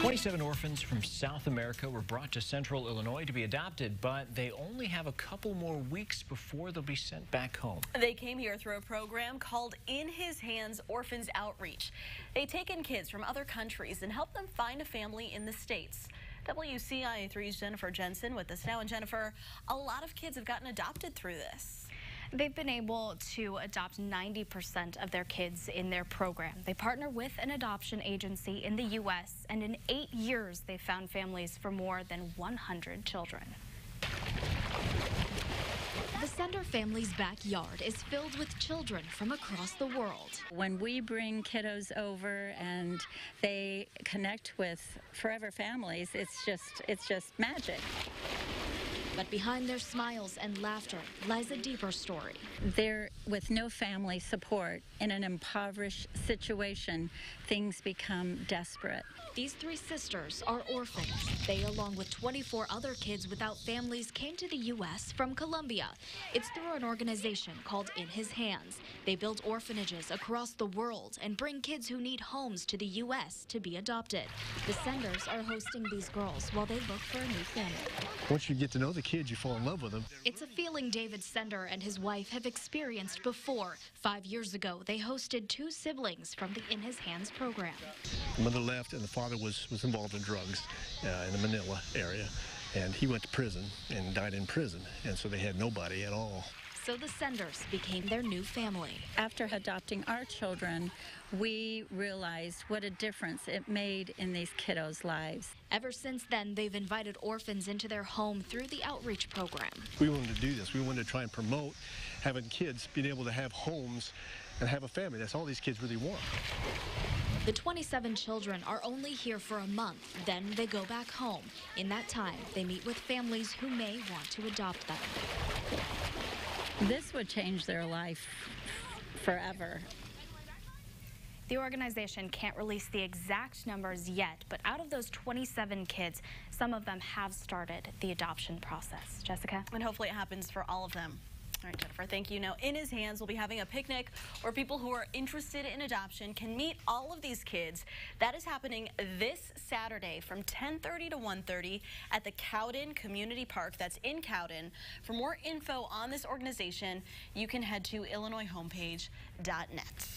27 orphans from South America were brought to Central Illinois to be adopted, but they only have a couple more weeks before they'll be sent back home. They came here through a program called In His Hands Orphans Outreach. They take in kids from other countries and help them find a family in the States. WCIA3's Jennifer Jensen with us now. And Jennifer, a lot of kids have gotten adopted through this. They've been able to adopt 90% of their kids in their program. They partner with an adoption agency in the U.S., and in 8 years, they've found families for more than 100 children. The Sender family's backyard is filled with children from across the world. When we bring kiddos over and they connect with forever families, it's just magic. But behind their smiles and laughter lies a deeper story. They're with no family support. In an impoverished situation, things become desperate. These 3 sisters are orphans. They, along with 24 other kids without families, came to the U.S. from Colombia. It's through an organization called In His Hands. They build orphanages across the world and bring kids who need homes to the U.S. to be adopted. The Senders are hosting these girls while they look for a new family. Once you get to know the kids, you fall in love with them. It's a feeling David Sender and his wife have experienced before. 5 years ago, they hosted 2 siblings from the In His Hands program. The mother left, and the father was involved in drugs in the Manila area, and he went to prison and died in prison, and so they had nobody at all. So the Senders became their new family. After adopting our children, we realized what a difference it made in these kiddos' lives. Ever since then, they've invited orphans into their home through the outreach program. We wanted to do this. We wanted to try and promote having kids being able to have homes and have a family. That's all these kids really want. The 27 children are only here for a month. Then they go back home. In that time, they meet with families who may want to adopt them. This would change their life forever. The organization can't release the exact numbers yet, but out of those 27 kids, some of them have started the adoption process. Jessica? And hopefully it happens for all of them. All right, Jennifer, thank you. Now, In His Hands will be having a picnic where people who are interested in adoption can meet all of these kids. That is happening this Saturday from 10:30 to 1:30 at the Cowden Community Park. That's in Cowden. For more info on this organization, you can head to illinoishomepage.net.